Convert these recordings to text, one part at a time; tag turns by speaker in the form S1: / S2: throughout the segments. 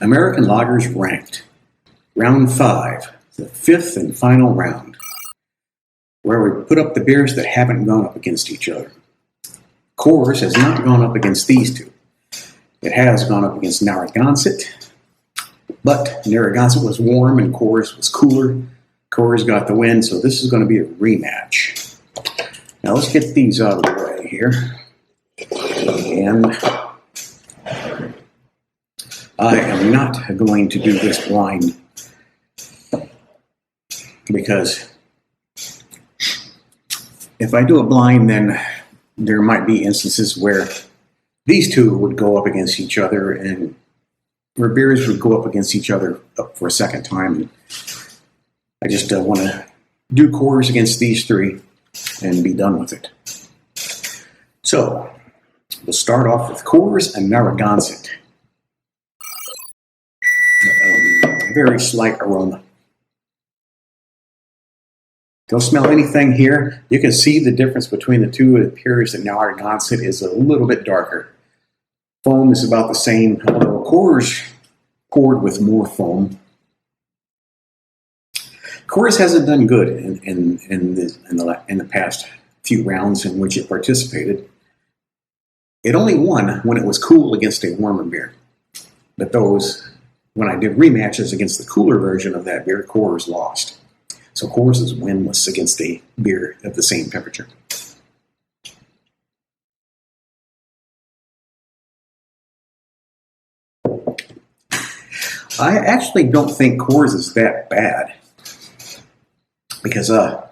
S1: American Lagers Ranked. Round 5, the fifth and final round, where we put up the beers that haven't gone up against each other. Coors has not gone up against these two. It has gone up against Narragansett, but Narragansett was warm and Coors was cooler. Coors got the win, so this is going to be a rematch. Now let's get these out of the way here. And I am not going to do this blind because if I do a blind, then there might be instances where these two would go up against each other and where beers would go up against each other for a second time. And I just want to do Coors against these three and be done with it. So we'll start off with Coors and Narragansett. Very slight aroma. Don't smell anything here. You can see the difference between the two. It appears that Narragansett is a little bit darker. Foam is about the same, although Coors poured with more foam. Coors hasn't done good in the past few rounds in which it participated. It only won when it was cool against a warmer beer. But when I did rematches against the cooler version of that beer, Coors lost. So Coors is winless against a beer of the same temperature. I actually don't think Coors is that bad because I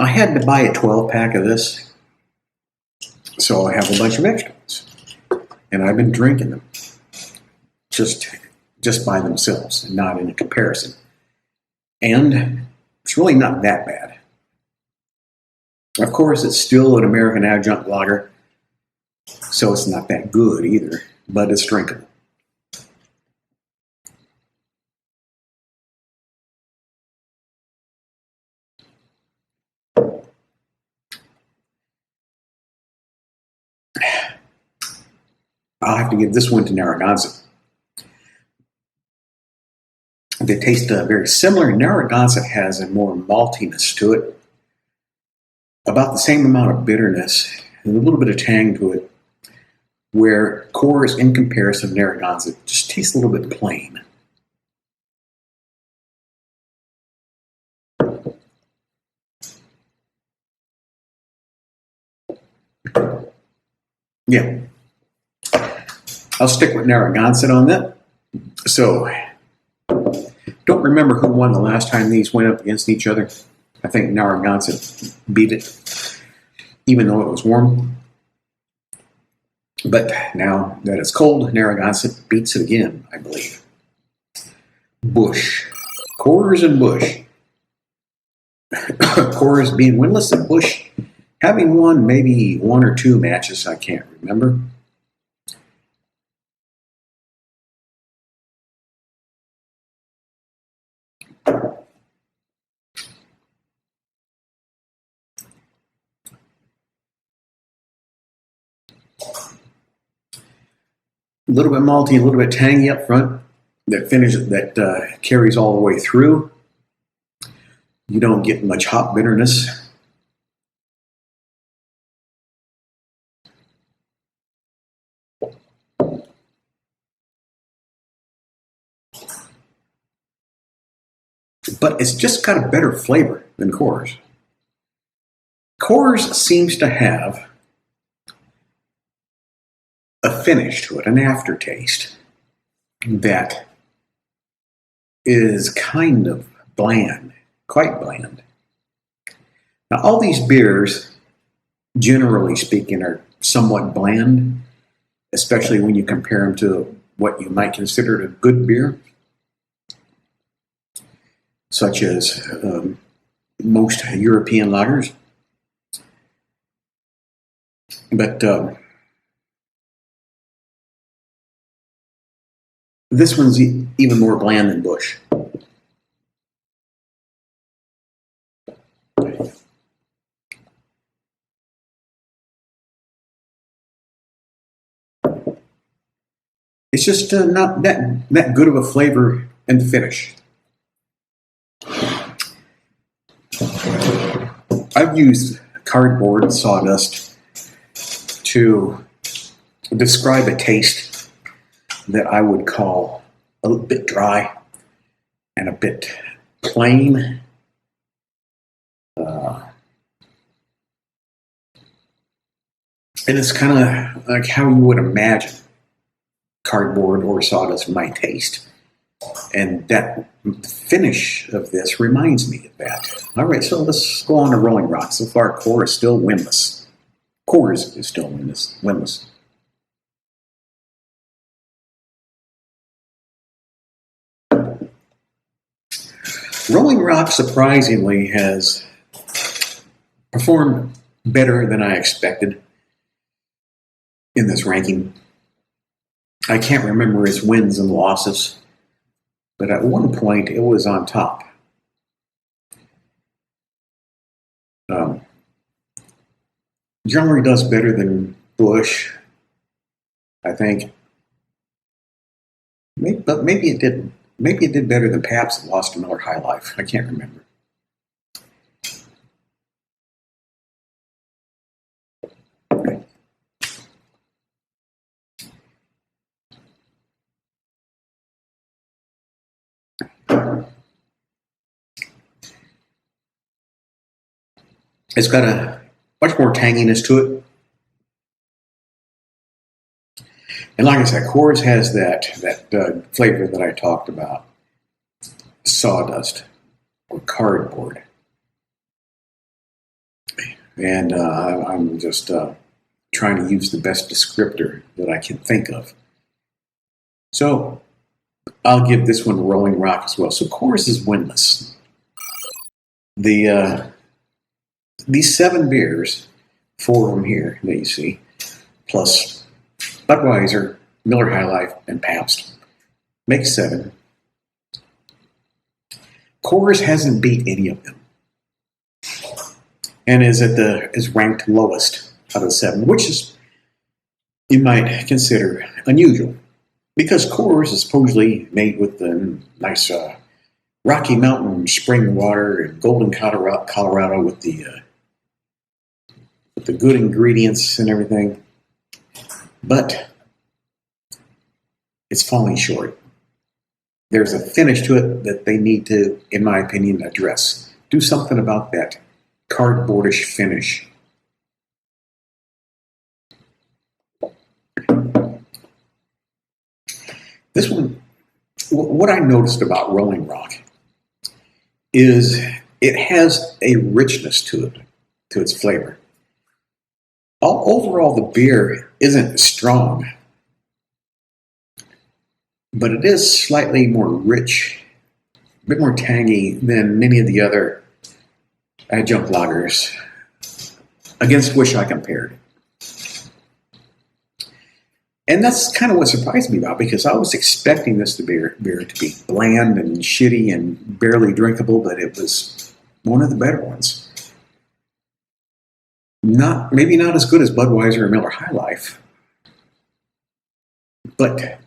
S1: had to buy a 12-pack of this, so I have a bunch of extra ones, and I've been drinking them just by themselves and not in a comparison. And it's really not that bad. Of course, it's still an American adjunct lager, so it's not that good either, but it's drinkable. I'll have to give this one to Narragansett. They taste very similar. Narragansett has a more maltiness to it, about the same amount of bitterness, and a little bit of tang to it, where Coors, in comparison, Narragansett just tastes a little bit plain. Yeah. I'll stick with Narragansett on that. So, don't remember who won the last time these went up against each other. I think Narragansett beat it, even though it was warm. But now that it's cold, Narragansett beats it again, I believe. Busch. Coors and Busch. Coors being winless and Busch having won maybe one or two matches, I can't remember. A little bit malty, a little bit tangy up front. That carries all the way through. You don't get much hop bitterness. But it's just got a better flavor than Coors. Coors seems to have a finish to it, an aftertaste that is kind of bland, quite bland. Now, all these beers, generally speaking, are somewhat bland, especially when you compare them to what you might consider a good beer, such as most European lagers. But this one's even more bland than Busch. It's just not that good of a flavor in the finish. I've used cardboard sawdust to describe a taste that I would call a little bit dry and a bit plain. And it's kind of like how you would imagine cardboard or sawdust might taste. And that finish of this reminds me of that. All right, so let's go on to Rolling Rock. So far, Coors is still winless. Coors is still winless. Rolling Rock, surprisingly, has performed better than I expected in this ranking. I can't remember its wins and losses, but at one point it was on top. Generally does better than Busch, I think. But maybe it didn't. Maybe it did better than Pabst and lost to Miller High Life. I can't remember. It's got a much more tanginess to it. And like I said, Coors has that flavor that I talked about, sawdust or cardboard. And I'm just trying to use the best descriptor that I can think of. So I'll give this one Rolling Rock as well. So Coors is winless. These 7 beers, 4 of them here that you see, plus Budweiser, Miller High Life, and Pabst, makes 7. Coors hasn't beat any of them, and is ranked lowest out of the 7, which is, you might consider, unusual, because Coors is supposedly made with the nice Rocky Mountain spring water and Golden, Colorado with the good ingredients and everything. But it's falling short. There's a finish to it that they need to, in my opinion, address. Do something about that cardboardish finish. This one, what I noticed about Rolling Rock is it has a richness to it, to its flavor. Overall, the beer isn't strong, but it is slightly more rich, a bit more tangy than many of the other adjunct lagers against which I compared. And that's kind of what surprised me about, because I was expecting this beer to be bland and shitty and barely drinkable, but it was one of the better ones. Maybe not as good as Budweiser or Miller High Life, but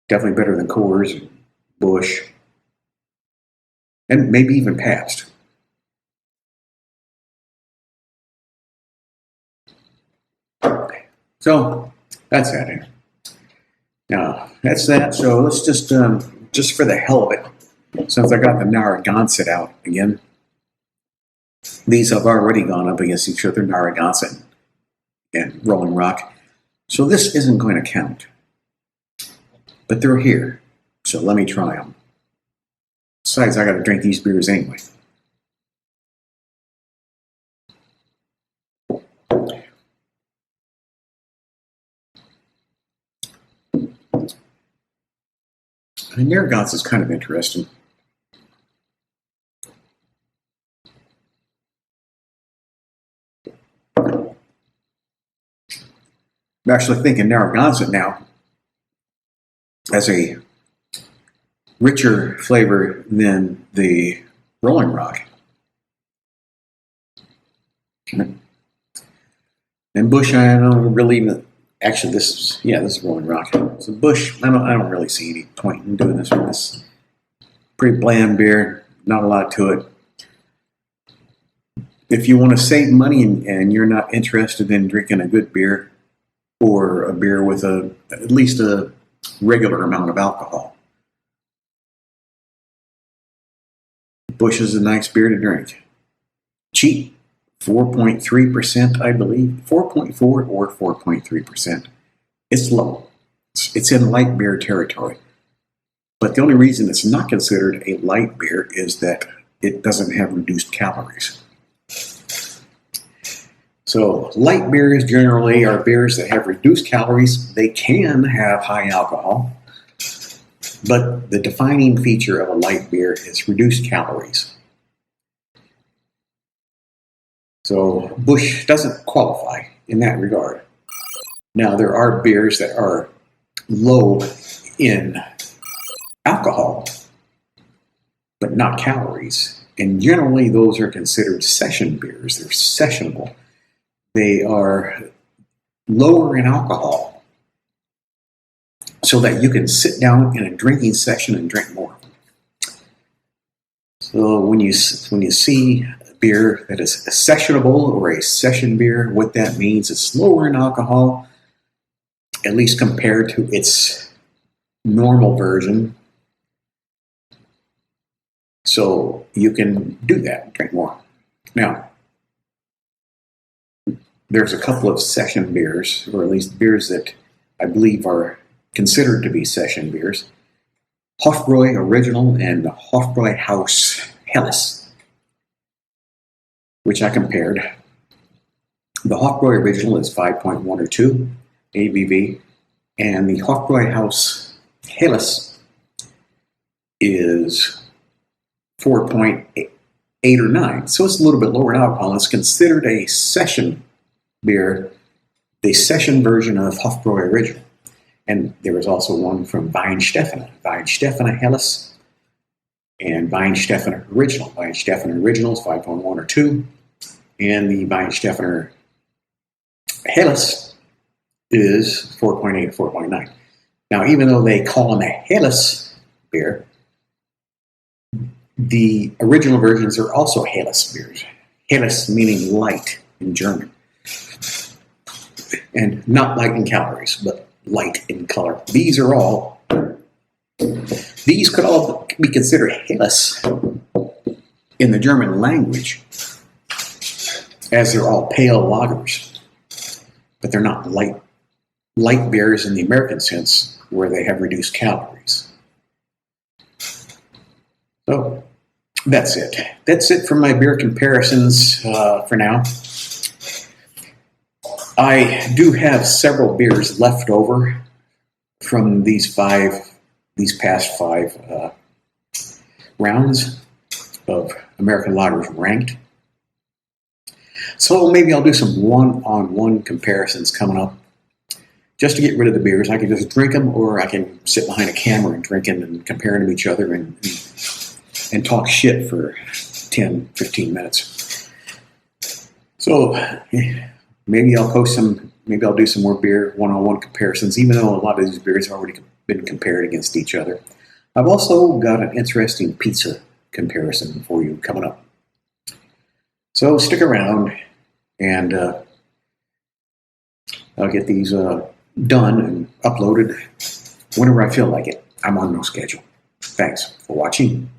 S1: definitely better than Coors and Busch, and maybe even Pabst. So that's that. Now that's that. So let's just for the hell of it, since I got the Narragansett out again. These have already gone up against each other, Narragansett and Rolling Rock. So this isn't going to count. But they're here. So let me try them. Besides, I got to drink these beers anyway. And Narragansett is kind of interesting. I'm actually thinking Narragansett now has a richer flavor than the Rolling Rock. And Busch, I don't really Actually, this is Rolling Rock. It's a Busch. I don't really see any point in doing this one. It's pretty bland beer, not a lot to it. If you want to save money and you're not interested in drinking a good beer or a beer with at least a regular amount of alcohol, Busch is a nice beer to drink. Cheap, 4.3%, I believe, 4.4 or 4.3%. It's low. It's in light beer territory. But the only reason it's not considered a light beer is that it doesn't have reduced calories. So light beers generally are beers that have reduced calories. They can have high alcohol, but the defining feature of a light beer is reduced calories. So Busch doesn't qualify in that regard. Now there are beers that are low in alcohol, but not calories. And generally those are considered session beers. They're sessionable. They are lower in alcohol so that you can sit down in a drinking session and drink more. So when you see a beer that is a sessionable or a session beer, what that means is lower in alcohol, at least compared to its normal version. So you can do that, drink more. Now, there's a couple of session beers, or at least beers that I believe are considered to be session beers. Hofbräu Original and Hofbräu Haus Helles, which I compared. The Hofbräu Original is 5.1 or 2 ABV, and the Hofbräu Haus Helles is 4.8 or 9. So it's a little bit lower in alcohol. It's considered a session beer, the session version of Hofbräu Original. And there is also one from Weihenstephaner Helles and Weihenstephaner Original. Weihenstephaner Original is 5.1 or 2, and the Weihenstephaner Helles is 4.8 or 4.9. Now, even though they call them a Helles beer, the original versions are also Helles beers. Helles meaning light in German. And not light in calories, but light in color. These could all be considered Helles in the German language, as they're all pale lagers. But they're not light beers in the American sense, where they have reduced calories. So that's it. That's it for my beer comparisons for now. I do have several beers left over from these past five rounds of American Lagers Ranked. So maybe I'll do some one-on-one comparisons coming up, just to get rid of the beers. I can just drink them, or I can sit behind a camera and drink them and compare them to each other and talk shit for 10, 15 minutes. So maybe I'll do some more beer one-on-one comparisons, even though a lot of these beers have already been compared against each other. I've also got an interesting pizza comparison for you coming up. So stick around, and I'll get these done and uploaded whenever I feel like it. I'm on no schedule. Thanks for watching.